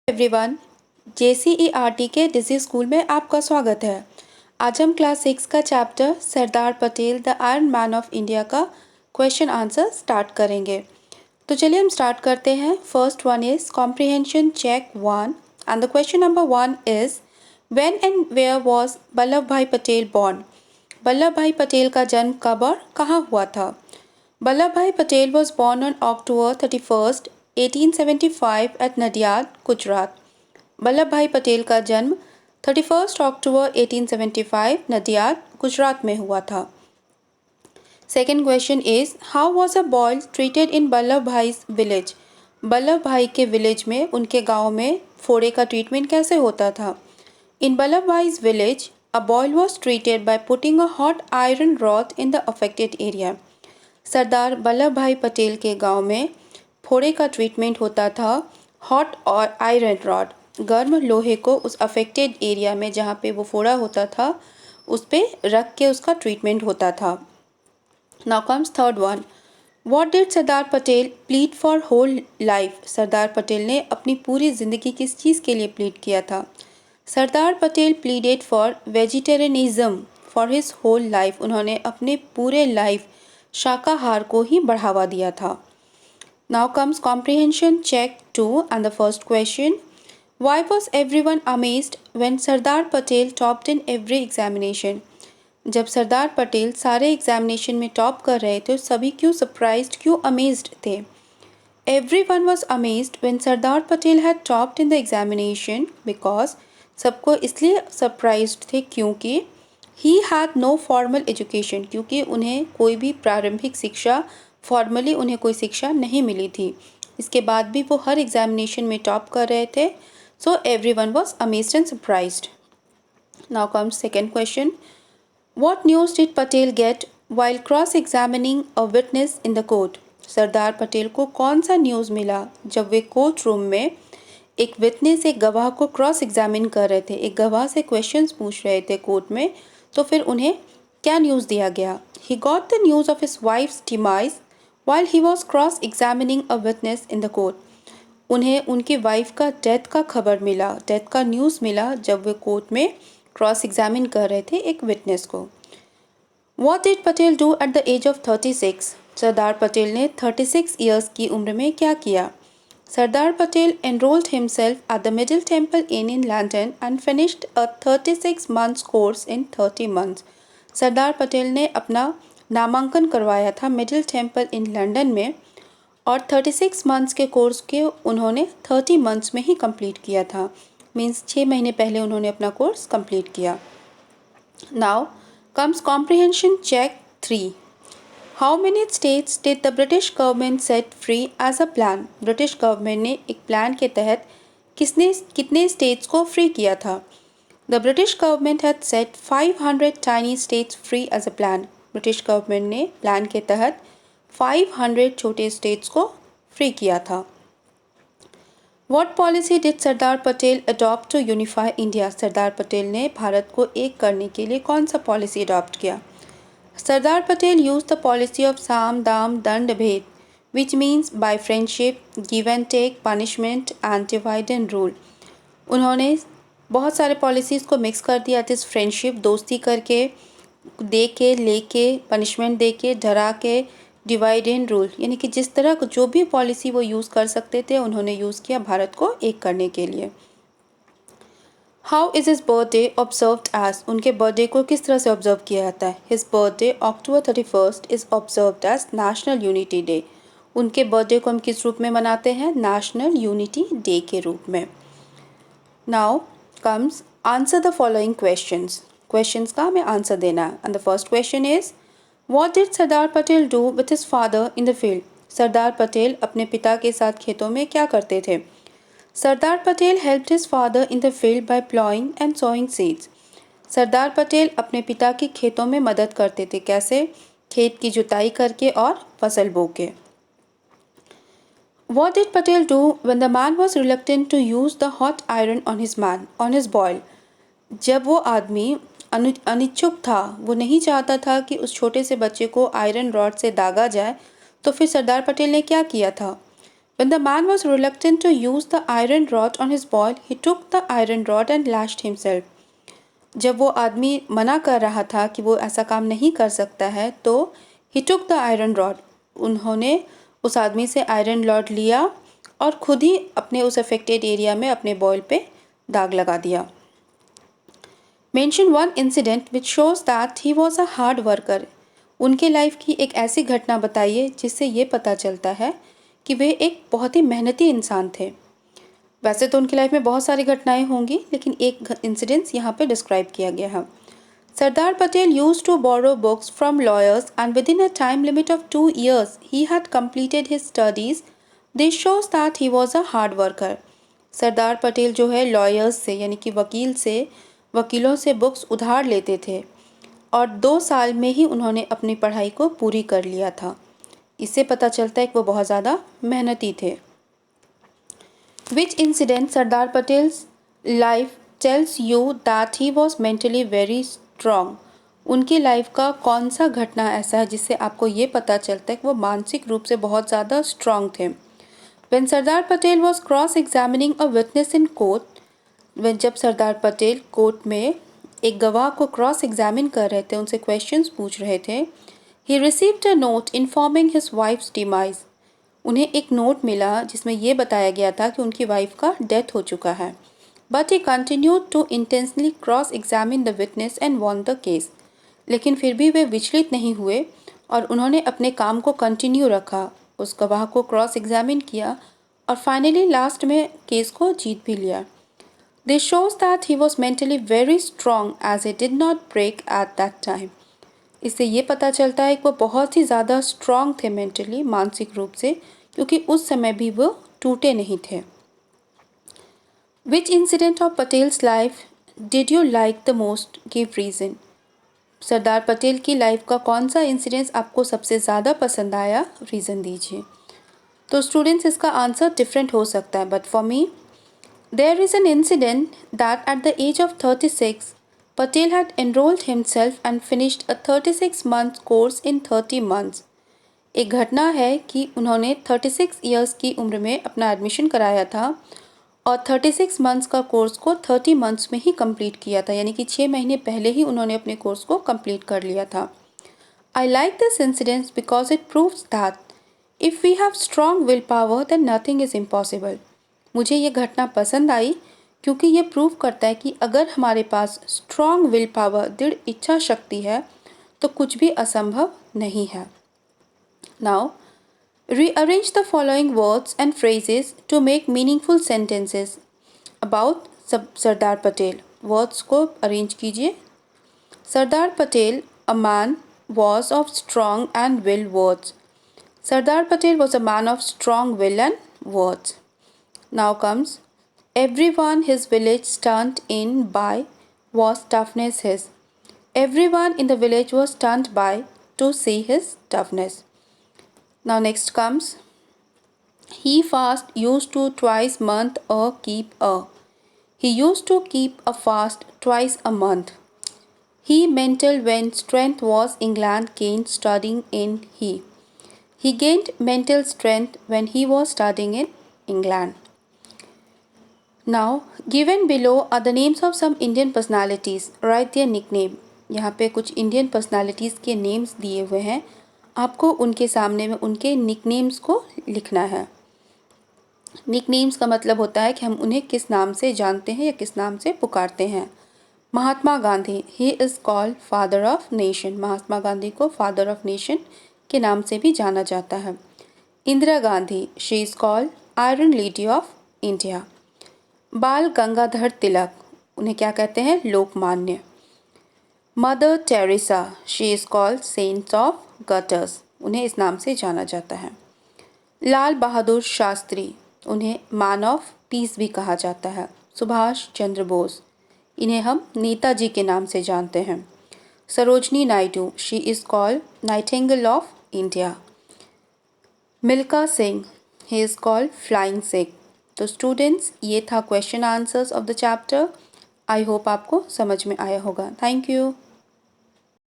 Everyone, JCERT के डिजी school में आपका स्वागत है। आज हम क्लास 6 का chapter Sardar Patel the iron man of India का क्वेश्चन आंसर स्टार्ट करेंगे। तो चलिए हम स्टार्ट करते हैं। First one is comprehension check 1 and the question number 1 is when and where was Vallabh भाई पटेल बॉर्न। वल्लभ भाई पटेल का जन्म कब और कहाँ हुआ था? वल्लभ भाई Patel was born on October 31st 1875 at Nadiad, Gujarat. Vallabh भाई पटेल का जन्म 31 अक्टूबर 1875 नडियाद, गुजरात में हुआ था। Second question is how was a boy treated in Vallabh bhai village. Vallabh भाई के विलेज में, उनके गांव में फोड़े का ट्रीटमेंट कैसे होता था? In Vallabh bhai village a boy was treated by putting a hot iron rod in the affected area. Sardar Vallabh भाई पटेल के गांव में फोड़े का ट्रीटमेंट होता था हॉट और आयरन रॉड, गर्म लोहे को उस अफेक्टेड एरिया में जहाँ पे वो फोड़ा होता था उस पर रख के उसका ट्रीटमेंट होता था। Now comes third one, what did Sardar Patel plead for whole life. Sardar Patel ने अपनी पूरी ज़िंदगी किस चीज़ के लिए प्लीड किया था? Sardar Patel pleaded for vegetarianism for his whole life. उन्होंने अपने पूरे लाइफ शाकाहार को ही बढ़ावा दिया था। Now comes comprehension check 2 and the first question. Why was everyone amazed when Sardar Patel topped in every examination? जब सरदार पटेल सारे एग्जामिनेशन में टॉप कर रहे थे सभी क्यों सरप्राइज्ड, क्यों अमेज्ड थे? Everyone was amazed when Sardar Patel had topped in the examination because सबको इसलिए सरप्राइज्ड थे क्योंकि he had no formal education, क्योंकि उन्हें कोई भी प्रारंभिक शिक्षा फॉर्मली उन्हें कोई शिक्षा नहीं मिली थी। इसके बाद भी वो हर एग्जामिनेशन में टॉप कर रहे थे। So everyone was amazed and surprised. Now comes second question, what news did Patel get while cross examining a witness in the court. Sardar Patel को कौन सा न्यूज़ मिला जब वे कोर्ट रूम में एक विटनेस, एक गवाह को क्रॉस एग्जामिन कर रहे थे, एक गवाह से क्वेश्चंस पूछ रहे थे कोर्ट में, तो फिर उन्हें क्या न्यूज़ दिया गया? He got the news of his wives demise while he was cross-examining a witness in the court. उन्हें उनकी वाइफ का डेथ का खबर मिला, डेथ का न्यूज़ मिला जब वे कोर्ट में क्रॉस एग्जामिन कर रहे थे एक विटनेस को। What did Patel do at the age of 36? सरदार पटेल ने 36 ईयर्स की उम्र में क्या किया? Sardar Patel enrolled himself at the Middle Temple Inn in London and finished a 36 months course in 30 months. सरदार पटेल ने अपना नामांकन करवाया था मिडिल टेम्पल इन लंदन में और 36 मंथ्स के कोर्स के उन्होंने 30 मंथ्स में ही कंप्लीट किया था। मींस 6 महीने पहले उन्होंने अपना कोर्स कंप्लीट किया। Now comes comprehension check 3। How many states did the British government set free as a plan. British government ने एक प्लान के तहत कितने स्टेट्स को फ्री किया था? The British government had set 500 tiny states free as a plan. British government ने plan के तहत 500 छोटे स्टेट्स को फ्री किया था। What policy did Sardar Patel adopt to unify India. Sardar Patel ने भारत को एक करने के लिए कौन सा पॉलिसी अडॉप्ट किया? Sardar Patel use the policy of साम दाम दंड भेद which means by friendship, give and take, punishment and divide and rule. उन्होंने बहुत सारे पॉलिसीज़ को मिक्स कर दिया। दिस फ्रेंडशिप, दोस्ती करके, दे के, लेके, पनिशमेंट दे के, डरा के, डिवाइड एंड रूल, यानी कि जिस तरह जो भी पॉलिसी वो यूज़ कर सकते थे उन्होंने यूज़ किया भारत को एक करने के लिए। How is his birthday observed as. उनके बर्थडे को किस तरह से ऑब्जर्व किया जाता है? His birthday October 31st is observed as national unity day. उनके बर्थडे को हम किस रूप में मनाते हैं? नेशनल यूनिटी डे के रूप में। Now comes answer the following questions. Questions का हमें आंसर देना है। And the first question is what did Sardar Patel do with his father in the field. Sardar Patel अपने पिता के साथ खेतों में क्या करते थे? Sardar Patel helped his father in the field by ploughing and sowing seeds. Sardar Patel अपने पिता की खेतों में मदद करते थे। कैसे? खेत की जुताई करके और फसल बो के। What did Patel do when the man was reluctant to use the hot iron on his boil? जब वो आदमी अनिच्छुक था, वो नहीं चाहता था कि उस छोटे से बच्चे को आयरन रॉड से दागा जाए, तो फिर सरदार पटेल ने क्या किया था? When the man was reluctant to use the iron rod on his boil, he took the iron rod and lashed himself. जब वो आदमी मना कर रहा था कि वो ऐसा काम नहीं कर सकता है, तो he took the iron rod. उन्होंने उस आदमी से आयरन रॉड लिया और खुद ही अपने उस अफेक्टेड एरिया में अपने बॉयल पे दाग लगा दिया. Mention one incident which shows that he was a hard worker. उनके लाइफ की एक ऐसी घटना बताइए जिससे ये पता चलता है कि वे एक बहुत ही मेहनती इंसान थे. वैसे तो उनकी लाइफ में बहुत सारी घटनाएं होंगी, लेकिन एक इंसिडेंस यहाँ पे डिस्क्राइब किया गया है. Sardar Patel used to borrow books from lawyers and within a time limit of 2 years he had completed his studies. This shows that he was a hard worker. Sardar Patel जो है लॉयर्स से यानी कि वकीलों से बुक्स उधार लेते थे और 2 साल में ही उन्होंने अपनी पढ़ाई को पूरी कर लिया था. इससे पता चलता है कि वो बहुत ज़्यादा मेहनती थे. Which incident Sardar Patel's life tells you that he was mentally very strong? उनकी लाइफ का कौन सा घटना ऐसा है जिससे आपको ये पता चलता है कि वो मानसिक रूप से बहुत ज़्यादा स्ट्रांग थे. When Sardar Patel was cross-examining a witness in court, जब सरदार पटेल कोर्ट में एक गवाह को क्रॉस एग्जामिन कर रहे थे, उनसे क्वेश्चंस पूछ रहे थे, he received a note informing his wife's demise. उन्हें एक नोट मिला जिसमें ये बताया गया था कि उनकी वाइफ का डेथ हो चुका है. But he continued to intensely cross-examine the witness and won the case. लेकिन फिर भी वे विचलित नहीं हुए और उन्होंने अपने काम को कंटिन्यू रखा, उस गवाह को क्रॉस एग्जामिन किया और फाइनली लास्ट में केस को जीत भी लिया. This shows that he was mentally very strong as he did not break at that time. इससे ये पता चलता है कि वो बहुत ही ज़्यादा स्ट्रॉन्ग थे मेंटली, मानसिक रूप से, क्योंकि उस समय भी वो टूटे नहीं थे. Which incident of Patel's life did you like the most? Give reason. Sardar Patel की लाइफ का कौन सा इंसिडेंस आपको सबसे ज़्यादा पसंद आया, रीज़न दीजिए. तो स्टूडेंट्स इसका आंसर डिफरेंट हो सकता है, but for me there is an incident that at the age of 36, Patel had enrolled himself and finished a 36-month course in 30 months. एक घटना है कि उन्होंने 36 इयर्स की उम्र में अपना एडमिशन कराया था और 36 मंथ्स का कोर्स को 30 मंथ्स में ही कंप्लीट किया था, यानी कि 6 महीने पहले ही उन्होंने अपने कोर्स को कंप्लीट कर लिया था. I like this incident because it proves that if we have strong willpower then nothing is impossible. मुझे ये घटना पसंद आई क्योंकि ये प्रूव करता है कि अगर हमारे पास स्ट्रॉन्ग विल पावर, दृढ़ इच्छा शक्ति है, तो कुछ भी असंभव नहीं है. Now rearrange the following words and phrases to make meaningful sentences about Sardar Patel. Words को अरेंज कीजिए. Sardar Patel, a man, was of strong and will words. Sardar Patel was a man of strong will and words. Now comes, everyone his village stunned in by was toughness his. Everyone in the village was stunned by to see his toughness. Now next comes, he fast used to twice month a keep a. He used to keep a fast twice a month. He mental when strength was England gained studying in he. He gained mental strength when he was studying in England. Now, given below are the names of some Indian personalities. Write their nickname. यहाँ पे कुछ Indian personalities के names दिए हुए हैं, आपको उनके सामने में उनके निकनेम्स को लिखना है. निकनेम्स का मतलब होता है कि हम उन्हें किस नाम से जानते हैं या किस नाम से पुकारते हैं. Mahatma Gandhi, he is called father of nation. Mahatma Gandhi को फादर ऑफ नेशन के नाम से भी जाना जाता है. Indira Gandhi, she is called iron lady of India. Bal Gangadhar Tilak, उन्हें क्या कहते हैं, Lokmanya. Mother Teresa, she is called saints of gutters. उन्हें इस नाम से जाना जाता है. लाल बहादुर शास्त्री, उन्हें मैन ऑफ पीस भी कहा जाता है. सुभाष चंद्र बोस, इन्हें हम नेताजी के नाम से जानते हैं. Sarojini Naidu, she is called Nightingale of India. Milkha Singh, he is called flying Sikh. तो स्टूडेंट्स, ये था question answers of the chapter. I hope आपको समझ में आया होगा. Thank you.